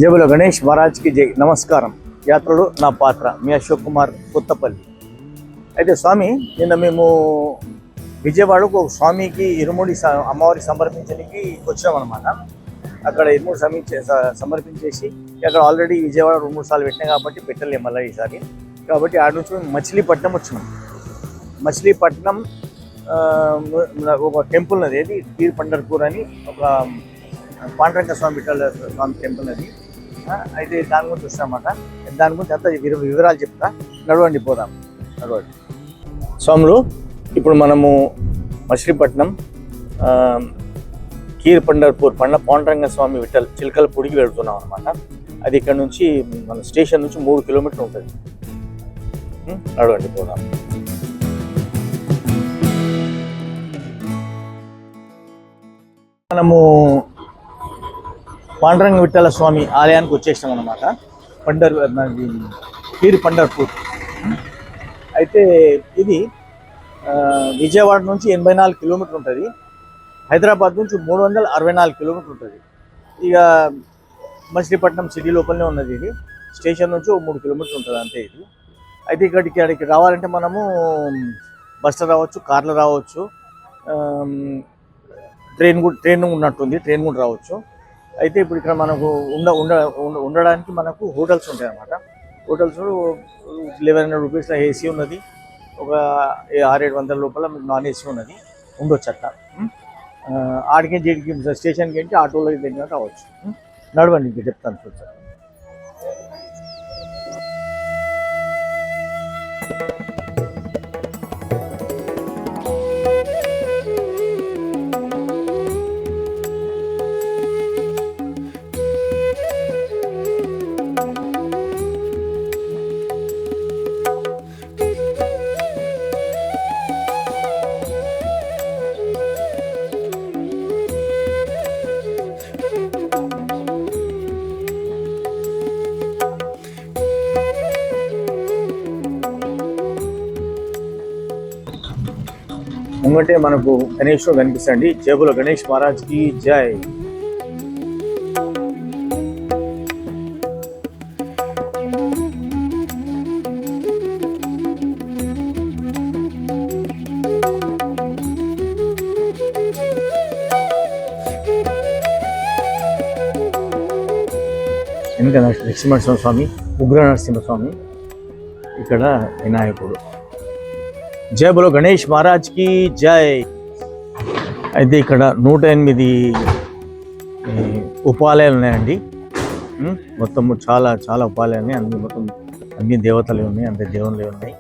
జై బోలో గణేష్ మహారాజ్కి జై. నమస్కారం. యాత్రలో నా పాత్ర మీ అశోక్ కుమార్ కొత్తపల్లి. అయితే స్వామి, నిన్న మేము విజయవాడకు ఒక స్వామికి ఇరుముడి అమ్మవారికి సమర్పించడానికి వచ్చామన్నమాట. అక్కడ ఇరుముడి సమర్పించేసి అక్కడ ఆల్రెడీ విజయవాడ 2-3 సార్లు పెట్టినాం కాబట్టి పెట్టలేము మళ్ళీ ఈసారి. కాబట్టి ఆడ నుంచి మచిలీపట్నం వచ్చినాం. మచిలీపట్నం ఒక టెంపుల్ అది, ఏది పీర్ పండర్పూర్ అని ఒక పాండురంగ స్వామి విఠల స్వామి టెంపుల్ అది. అయితే దాని గురించి వస్తామన్నమాట. దాని గురించి అంతా వివరాలు చెప్తా. నడవండి, పోదాం, నడవండి. స్వాములు, ఇప్పుడు మనము మచిలీపట్నం కీర్ పండర్పూర్ పాండురంగ స్వామి విఠల్ చిలకలపూడికి వెళుతున్నాం అనమాట. అది ఇక్కడ నుంచి మన స్టేషన్ నుంచి 3 కిలోమీటర్లు ఉంటుంది. నడవండి, పోదాం. మనము పాండురంగ విఠల స్వామి ఆలయానికి వచ్చేసాం అన్నమాట. కీర్ పండర్పూర్. అయితే ఇది విజయవాడ నుంచి 84 కిలోమీటర్లు ఉంటుంది. హైదరాబాద్ నుంచి 364 కిలోమీటర్లు ఉంటుంది. ఇక మచిలీపట్నం సిటీ లోపలనే ఉన్నది. ఇది స్టేషన్ నుంచి 3 కిలోమీటర్లు ఉంటుంది అంతే ఇది. అయితే ఇక్కడికి రావాలంటే మనము బస్సులో రావచ్చు, కార్లో రావచ్చు, ట్రైన్ ఉన్నట్టుంది, ట్రైన్ కూడా రావచ్చు. అయితే ఇప్పుడు ఇక్కడ మనకు ఉండడానికి మనకు హోటల్స్ ఉంటాయి అన్నమాట. హోటల్స్ 1100 రూపీస్లో ఏసీ ఉన్నది, ఒక 600-700 లోపల మీకు నాన్ ఏసీ ఉన్నది, ఉండొచ్చు అట్లా. ఆడికి స్టేషన్కి ఏంటి ఆటోలో దగ్గర రావచ్చు. నడవండి, ఇంకా చెప్తాను చూసాను. ముంగంటే మనకు గణేష్ కనిపిస్తుంది. జై బోలో గణేష్ మహారాజ్కి జై. వెనుక నరసింహస్వామి, ఉగ్ర నరసింహస్వామి, ఇక్కడ వినాయకుడు. జై బోలో గణేష్ మహారాజ్కి జై. అయితే ఇక్కడ 108 ఉపాలయాలు ఉన్నాయండి. మొత్తం చాలా చాలా ఉపాలయాలు ఉన్నాయి. మొత్తం అన్ని దేవతలు ఉన్నాయి, అంతే దేవుళ్ళే ఉన్నాయి.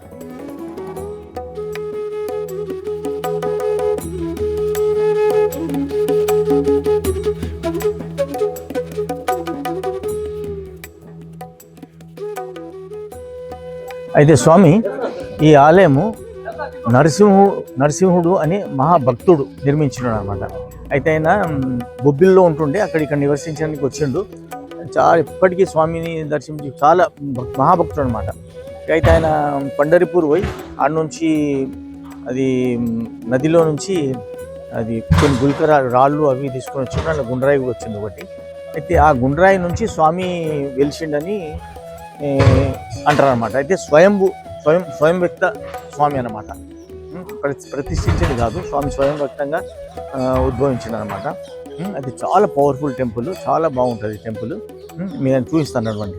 అయితే స్వామి, ఈ ఆలయము నరసింహుడు అనే మహాభక్తుడు నిర్మించినాడు అనమాట. అయితే ఆయన బొబ్బిల్లో ఉంటుండే ఇక్కడ నివసించడానికి వచ్చిండు. చాలా ఇప్పటికీ స్వామిని దర్శించి చాలా మహాభక్తుడు అనమాట. అయితే ఆయన పండరిపూర్ పోయి ఆడ నుంచి అది నదిలో నుంచి అది కొన్ని గుల్కర రాళ్ళు అవి తీసుకొని వచ్చిండు. అలా గుండ్రాయి వచ్చింది ఒకటి. అయితే ఆ గుండ్రాయి నుంచి స్వామి వెలిసిండని అంటారు అనమాట. అయితే స్వయం వ్యక్త స్వామి అన్నమాట. ప్రతిష్ఠించింది కాదు, స్వామి స్వయం వ్యక్తంగా ఉద్భవించింది అనమాట. అది చాలా పవర్ఫుల్ టెంపుల్, చాలా బాగుంటుంది టెంపుల్. నేను చూపిస్తాను అటువంటి.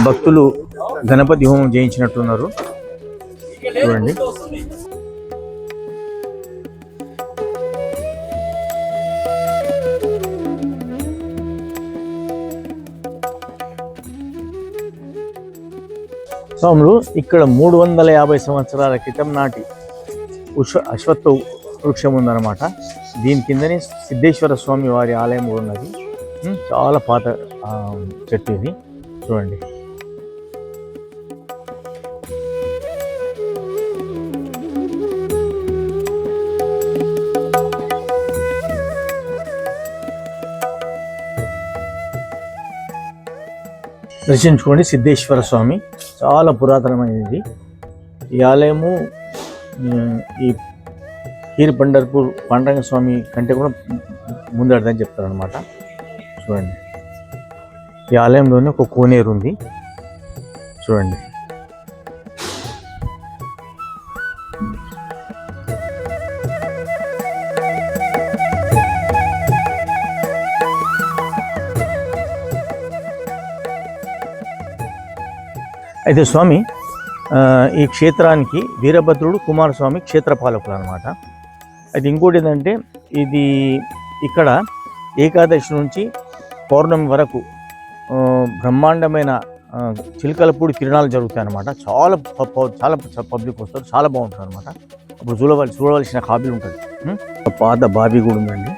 భక్తులు గణపతి హోమం చేయించినట్టున్నారు, చూడండి. స్వాములు, ఇక్కడ 350 సంవత్సరాల క్రితం నాటి అశ్వత్థ వృక్షం ఉందన్నమాట. దీని కిందనే సిద్ధేశ్వర స్వామి వారి ఆలయం కూడా ఉన్నది. చాలా పాత చెట్టు ఇది, చూడండి. దర్శించుకోండి. సిద్ధేశ్వర స్వామి చాలా పురాతనమైనది ఈ ఆలయము. ఈ కీర్ పండర్పూర్ పాండురంగ స్వామి కంటే కూడా ముందడదని చెప్తారనమాట. చూడండి, ఈ ఆలయంలోనే ఒక కోనేరు ఉంది చూడండి. అయితే స్వామి ఈ క్షేత్రానికి వీరభద్రుడు కుమారస్వామి క్షేత్రపాలకులు అనమాట. అయితే ఇంకోటి ఏంటంటే ఇది ఇక్కడ ఏకాదశి నుంచి పౌర్ణమి వరకు బ్రహ్మాండమైన చిలకలపూడి తిరణాలు జరుగుతాయి అన్నమాట. చాలా పబ్లిక్ వస్తారు, చాలా బాగుంటుంది అనమాట. అప్పుడు చూడవలసిన హాబీలు ఉంటుంది. పాత బావి కూడా ఉందండి.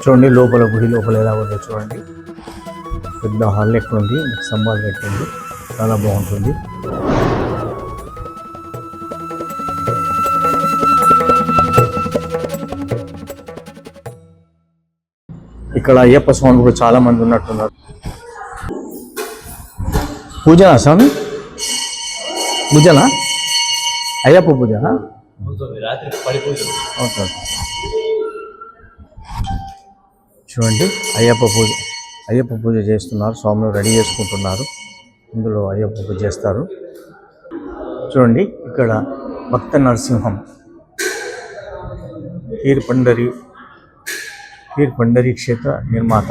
చూడండి లోపల గుడి లోపల ఎలా ఉందో చూడండి. పెద్ద హాల్ ఎక్కడ ఉంది, స్తంభాలు పెట్టింది, చాలా బాగుంటుంది. ఇక్కడ అయ్యప్ప స్వామి కూడా చాలా మంది ఉన్నట్టున్నారు. పూజనా స్వామి? పూజనా? అయ్యప్ప పూజనా? ఓకే. చూడండి అయ్యప్ప పూజ చేస్తున్నారు. స్వామిని రెడీ చేసుకుంటున్నారు. ఇందులో అయ్యప్ప పూజ చేస్తారు. చూడండి ఇక్కడ భక్త నరసింహం హీర్ పండరి క్షేత్ర నిర్మాత.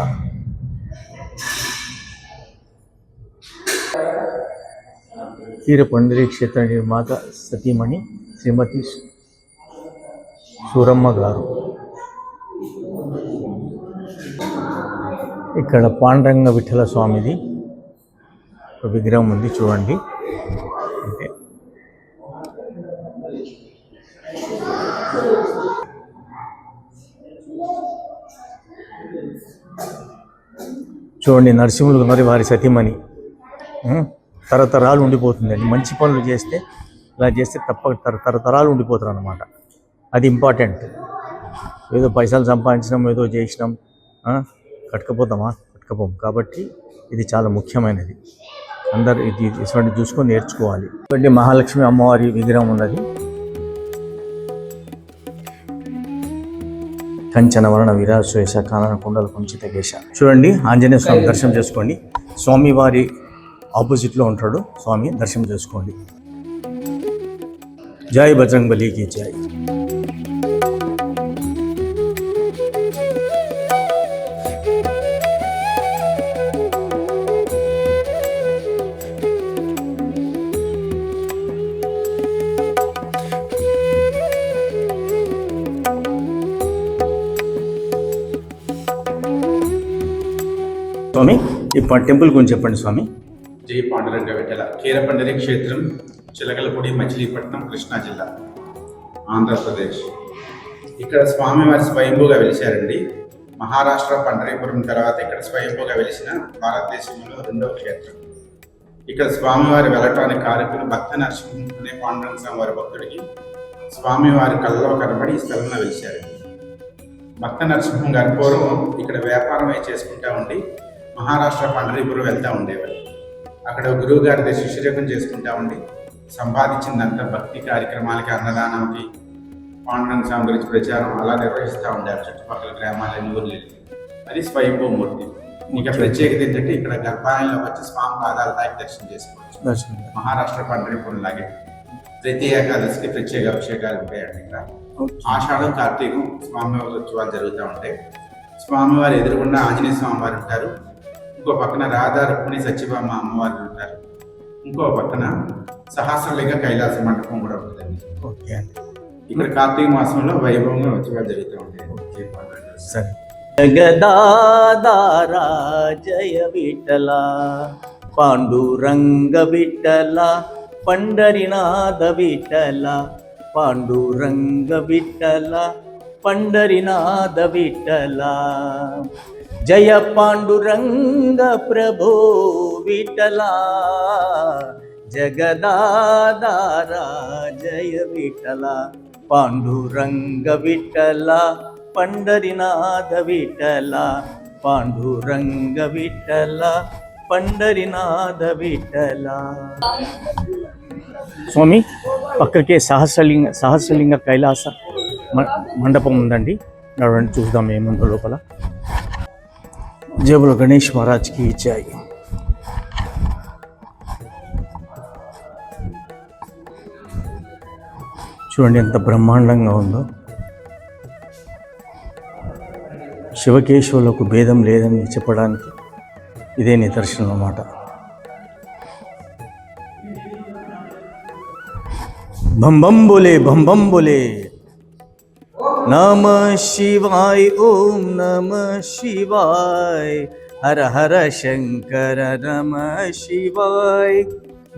హీర పండరి క్షేత్ర నిర్మాత సతీమణి శ్రీమతి సూరమ్మ గారు. ఇక్కడ పాండురంగ విఠల స్వామిది ఒక విగ్రహం ఉంది చూడండి. అంటే చూడండి నరసింహులు మరి వారి సతీమణి తరతరాలు ఉండిపోతుందండి. మంచి పనులు చేస్తే ఇలా చేస్తే తప్పక తరతరాలు ఉండిపోతారు అన్నమాట. అది ఇంపార్టెంట్. ఏదో పైసలు సంపాదించినాం, ఏదో చేసినాం, కట్టుకపోం. కాబట్టి ఇది చాలా ముఖ్యమైనది. అందరు ఇది ఇటువంటి చూసుకొని నేర్చుకోవాలి. ఇటువంటి మహాలక్ష్మి అమ్మవారి విగ్రహం ఉన్నది. కంచన వర్ణ విరాశేష కానన కుండల కుంచిత కేశ. చూడండి ఆంజనేయ స్వామి దర్శనం చేసుకోండి. స్వామి వారి ఆపోజిట్లో ఉంటాడు స్వామి, దర్శనం చేసుకోండి. జై బజరంగ్ బలికి జై. స్వామి ఈ టెంపుల్ గురించి చెప్పండి స్వామి. జై పాండురంగ విఠల. కీరపండరి క్షేత్రం, చిలకలపూడి, మచిలీపట్నం, కృష్ణా జిల్లా, ఆంధ్రప్రదేశ్. ఇక్కడ స్వామివారి స్వయంభూగా వెలిశారండి. మహారాష్ట్ర పండరీపురం తర్వాత ఇక్కడ స్వయంభూగా వెలిసిన భారతదేశంలో 2వ క్షేత్రం. ఇక్కడ స్వామివారి వెళ్ళటానికి కారకులు భక్త నరసింహం అనే పాండురంగ స్వామివారి భక్తుడికి స్వామివారి కళ్ళలో కనబడి ఈ స్థలంలో వెలిశారండి. భక్త నరసింహం గారి పూర్వం ఇక్కడ వ్యాపారమే చేసుకుంటా ఉండి మహారాష్ట్ర పండరీపురం వెళ్తూ ఉండేవారు. అక్కడ గురువు గారి శిష్యరేఖం చేసుకుంటా ఉండి సంపాదించిందంతా భక్తి కార్యక్రమాలకి, అన్నదానానికి, పాండురంగ స్వామి గురించి ప్రచారం అలా నిర్వహిస్తూ ఉండారు చుట్టుపక్కల గ్రామాలన్నీ ఊర్లు. అది స్వయంభూ మూర్తి. ఇంకా ప్రత్యేకత ఏంటంటే ఇక్కడ గర్భాలయంలో వచ్చి స్వామి పాదాల తాకి దర్శనం చేసుకోవచ్చు. మహారాష్ట్ర పండరీపురం లాగే ప్రతి ఏకాదశికి ప్రత్యేక అభిషేకాలు ఉంటాయండి. ఇక్కడ ఆషాఢం, కార్తీకం స్వామివారి ఉత్సవాలు జరుగుతూ ఉంటాయి. స్వామివారి ఎదురుగుండా ఆంజనేయ స్వామివారు ఉంటారు. ఇంకో పక్కన రాధా రుక్మిణి సత్యభామ అమ్మవారు ఉంటారు. ఇంకో పక్కన సహస్రలింగ కైలాస మండపం కూడా ఉంటుందండి. ఓకే. ఇక్కడ కార్తీక మాసంలో వైభవంగా ఉత్సవాలు జరుగుతూ ఉంటాయి. సరే. జగదాధార జయ విఠల పాండురంగ విఠల పండరినాథ విఠల పాండురంగ విఠల పండరినాథ విఠల జయ పాండురంగ ప్రభో విఠల జగదాధారా జయ విఠల పాండురంగ విఠల పండరినాథ విఠల పాండురంగ విఠల పండరినాథ విఠల. స్వామి పక్కకే సహస్రలింగ కైలాస మండపం ఉందండి. నడవండి చూద్దాం ఏముందో లోపల. జేబులో గణేష్ మహారాజ్కి ఇచ్చాయి. చూడండి ఎంత బ్రహ్మాండంగా ఉందో. శివకేశవులకు భేదం లేదని చెప్పడానికి ఇదే నిదర్శనం అన్నమాట. బం బం బోలే బం బం బోలే. నమః శివాయ ఓం నమః శివాయ హర హర శంకర నమః శివాయ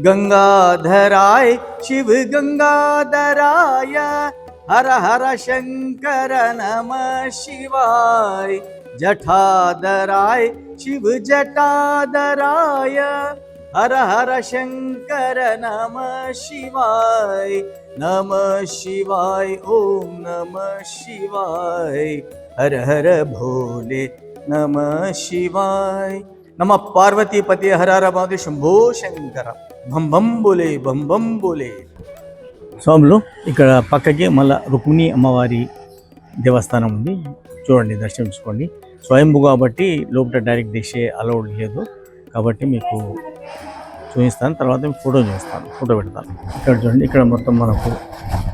గంగాధరాయ శివ గంగాధరాయ హర హర శంకర నమః శివాయ జఠాధరాయ శివ జటాధరాయ హర హర శంకర నమః శివాయ నమః శివాయ ఓం నమః శివాయ హర హర భోలే నమః శివాయ నమ పార్వతీపతి హర హర మహాదేవ శంభో శంకర భం భం బోలే భం భం బోలే. స్వాములు ఇక్కడ పక్కకి మళ్ళా రుక్మిణి అమ్మవారి దేవస్థానం ఉంది. చూడండి దర్శించుకోండి. స్వయంభూ కాబట్టి లోపల డైరెక్ట్ తీసే అలౌడ్ లేదు కాబట్టి మీకు చూపిస్తాను. తర్వాత ఫోటో చూస్తాను, ఫోటో పెడతాను. ఇక్కడ చూడండి, ఇక్కడ మొత్తం మనకు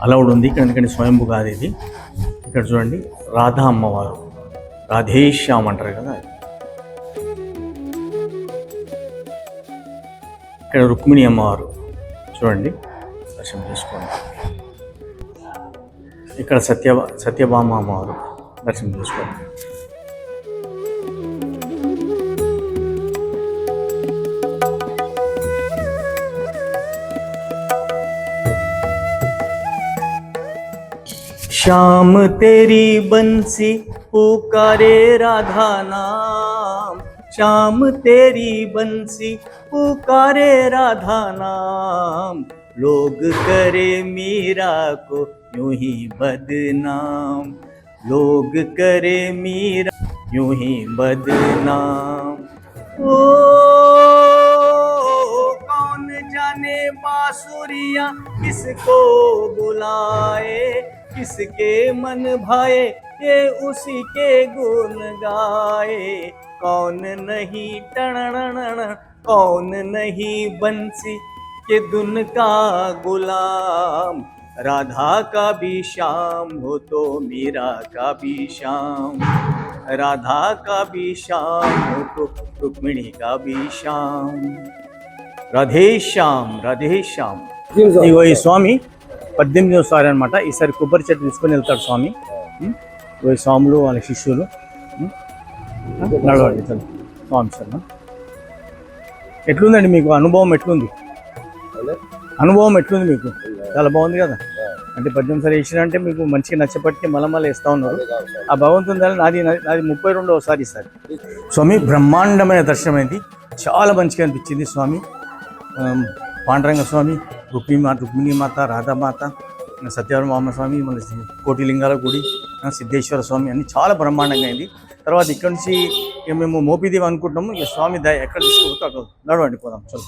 అలౌడ్ ఉంది. ఇక్కడ ఎందుకంటే స్వయంభూ కాదు ఇది. ఇక్కడ చూడండి రాధా అమ్మవారు, రాధేశ్యామ్ అంటారు కదా. ఇక్కడ రుక్మిణి అమ్మవారు చూడండి, దర్శనం చేసుకోండి. ఇక్కడ సత్యభామ అమ్మవారు దర్శనం చేసుకోండి. श्याम तेरी बंसी पुकारे राधा नाम, श्याम तेरी बंसी पुकारे राधा नाम, लोग करे मीरा को यूं ही बदनाम, लोग करे मीरा यूं ही बदनाम. ओ कौन जाने बांसुरिया किसको बुलाए, किसके मन भाए ये उसी के गुण गाए. कौन नहीं टणणण, कौन नहीं बंसी के धुन का गुलाम, राधा का भी श्याम हो तो मीरा का भी श्याम, राधा का भी श्याम हो तो रुक्मिणी का भी श्याम. राधे श्याम राधे श्याम. ఇగో ఈ స్వామి 18వ అనమాట. ఈసారి కొబ్బరి చెట్టు తీసుకొని వెళ్తాడు స్వామి. ఈ స్వాములు వాళ్ళ శిష్యులు నడవండి స్వామి సార్. ఎట్లుందండి మీకు అనుభవం? ఎట్లుంది అనుభవం? ఎట్లుంది మీకు? చాలా బాగుంది కదా. అంటే 18 సారి వేసిన అంటే మీకు మంచిగా నచ్చపట్టి మళ్ళీ వేస్తూ ఉన్నారు. ఆ భగవంతుని దాని నాది 32వ సారి స్వామి. బ్రహ్మాండమైన దర్శనం అయింది, చాలా మంచిగా అనిపించింది స్వామి. పాండురంగ స్వామి, రుక్మిణి మాత, రాధామాత, సత్యభామ స్వామి, మన కోటిలింగాల గుడి, సిద్ధేశ్వర స్వామి అన్ని చాలా బ్రహ్మాండంగా అయింది. తర్వాత ఇక్కడ నుంచి మేము మోపిదేవి అనుకుంటున్నాము. ఇక స్వామి దయ ఎక్కడ తీసుకుపోతే అక్కడ నడవండి పోదాం. చలో.